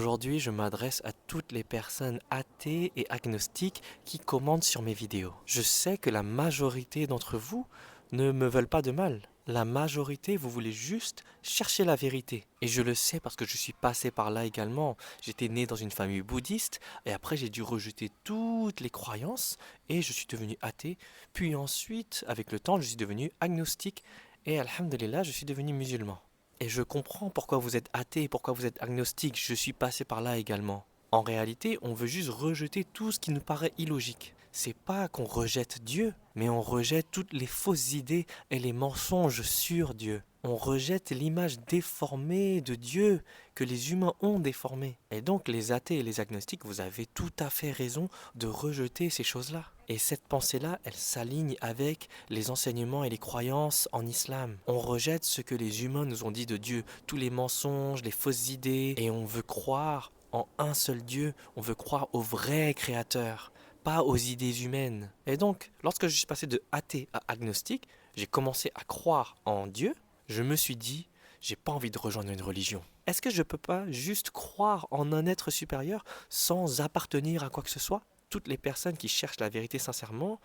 Aujourd'hui, je m'adresse à toutes les personnes athées et agnostiques qui commentent sur mes vidéos. Je sais que la majorité d'entre vous ne me veulent pas de mal. La majorité, vous voulez juste chercher la vérité. Et je le sais parce que je suis passé par là également. J'étais né dans une famille bouddhiste et après j'ai dû rejeter toutes les croyances et je suis devenu athée. Puis ensuite, avec le temps, je suis devenu agnostique et alhamdulillah, je suis devenu musulman. Et je comprends pourquoi vous êtes athée, pourquoi vous êtes agnostique, je suis passé par là également. En réalité, on veut juste rejeter tout ce qui nous paraît illogique. C'est pas qu'on rejette Dieu, mais on rejette toutes les fausses idées et les mensonges sur Dieu. On rejette l'image déformée de Dieu que les humains ont déformée. Et donc les athées et les agnostiques, vous avez tout à fait raison de rejeter ces choses-là. Et cette pensée-là, elle s'aligne avec les enseignements et les croyances en islam. On rejette ce que les humains nous ont dit de Dieu, tous les mensonges, les fausses idées, et on veut croire en un seul Dieu, on veut croire au vrai créateur, pas aux idées humaines. Et donc, lorsque je suis passé de athée à agnostique, j'ai commencé à croire en Dieu, je me suis dit, j'ai pas envie de rejoindre une religion. Est-ce que je peux pas juste croire en un être supérieur sans appartenir à quoi que ce soit? Toutes les personnes qui cherchent la vérité sincèrement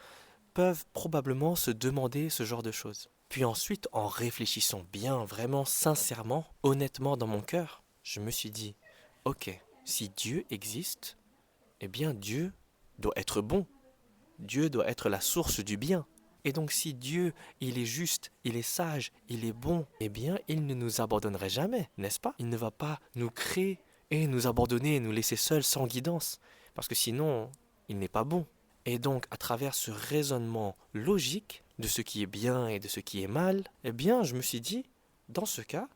peuvent probablement se demander ce genre de choses. Puis ensuite, en réfléchissant bien, vraiment sincèrement, honnêtement dans mon cœur, je me suis dit, ok, si Dieu existe, eh bien Dieu doit être bon. Dieu doit être la source du bien. Et donc si Dieu, il est juste, il est sage, il est bon, eh bien il ne nous abandonnerait jamais, n'est-ce pas? Il ne va pas nous créer et nous abandonner et nous laisser seuls sans guidance. Parce que sinon, il n'est pas bon. Et donc à travers ce raisonnement logique de ce qui est bien et de ce qui est mal, eh bien je me suis dit, dans ce cas,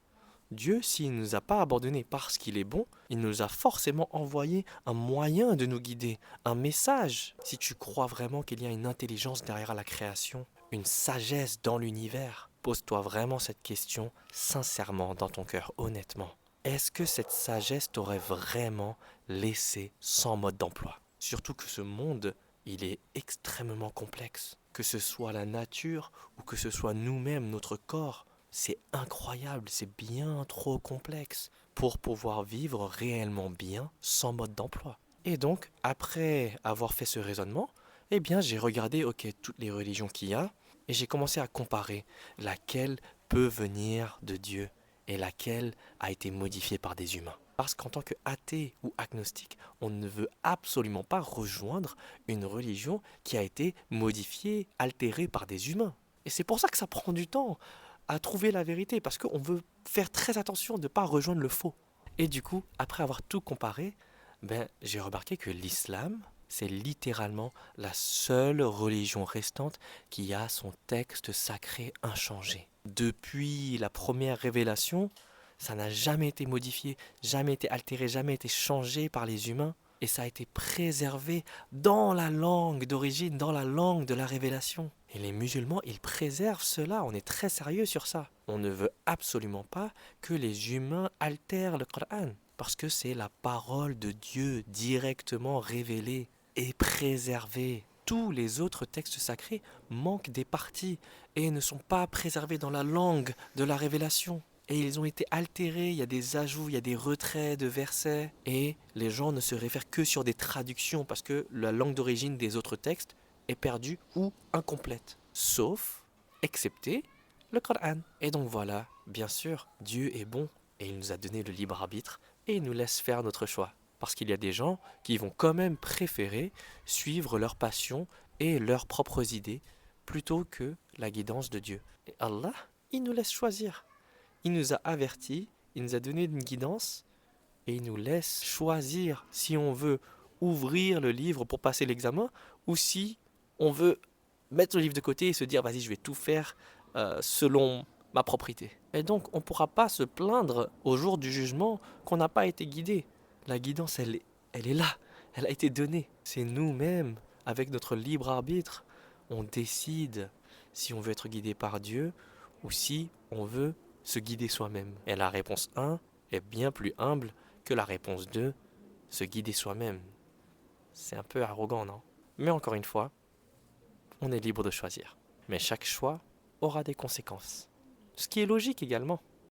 Dieu, s'il ne nous a pas abandonnés parce qu'il est bon, il nous a forcément envoyé un moyen de nous guider, un message. Si tu crois vraiment qu'il y a une intelligence derrière la création, une sagesse dans l'univers, pose-toi vraiment cette question sincèrement dans ton cœur, honnêtement. Est-ce que cette sagesse t'aurait vraiment laissé sans mode d'emploi? Surtout que ce monde, il est extrêmement complexe. Que ce soit la nature ou que ce soit nous-mêmes, notre corps, c'est incroyable, c'est bien trop complexe pour pouvoir vivre réellement bien sans mode d'emploi. Et donc, après avoir fait ce raisonnement, eh bien, j'ai regardé, ok, toutes les religions qu'il y a, et j'ai commencé à comparer laquelle peut venir de Dieu et laquelle a été modifiée par des humains. Parce qu'en tant qu'athée ou agnostique, on ne veut absolument pas rejoindre une religion qui a été modifiée, altérée par des humains. Et c'est pour ça que ça prend du temps à trouver la vérité, parce qu'on veut faire très attention de ne pas rejoindre le faux. Et du coup, après avoir tout comparé, j'ai remarqué que l'islam, c'est littéralement la seule religion restante qui a son texte sacré inchangé. Depuis la première révélation, ça n'a jamais été modifié, jamais été altéré, jamais été changé par les humains. Et ça a été préservé dans la langue d'origine, dans la langue de la révélation. Et les musulmans, ils préservent cela, on est très sérieux sur ça. On ne veut absolument pas que les humains altèrent le Coran, parce que c'est la parole de Dieu directement révélée et préservée. Tous les autres textes sacrés manquent des parties et ne sont pas préservés dans la langue de la révélation. Et ils ont été altérés, il y a des ajouts, il y a des retraits de versets. Et les gens ne se réfèrent que sur des traductions parce que la langue d'origine des autres textes est perdue ou incomplète. Sauf, excepté, le Coran. Et donc voilà, bien sûr, Dieu est bon et il nous a donné le libre arbitre et il nous laisse faire notre choix. Parce qu'il y a des gens qui vont quand même préférer suivre leur passion et leurs propres idées plutôt que la guidance de Dieu. Et Allah, il nous laisse choisir. Il nous a avertis, il nous a donné une guidance et il nous laisse choisir si on veut ouvrir le livre pour passer l'examen ou si on veut mettre le livre de côté et se dire vas-y je vais tout faire selon ma propre idée. Et donc on ne pourra pas se plaindre au jour du jugement qu'on n'a pas été guidé. La guidance elle est là, elle a été donnée. C'est nous-mêmes, avec notre libre arbitre, on décide si on veut être guidé par Dieu ou si on veut se guider soi-même. Et la réponse 1 est bien plus humble que la réponse 2, se guider soi-même. C'est un peu arrogant, non? Mais encore une fois, on est libre de choisir. Mais chaque choix aura des conséquences. Ce qui est logique également.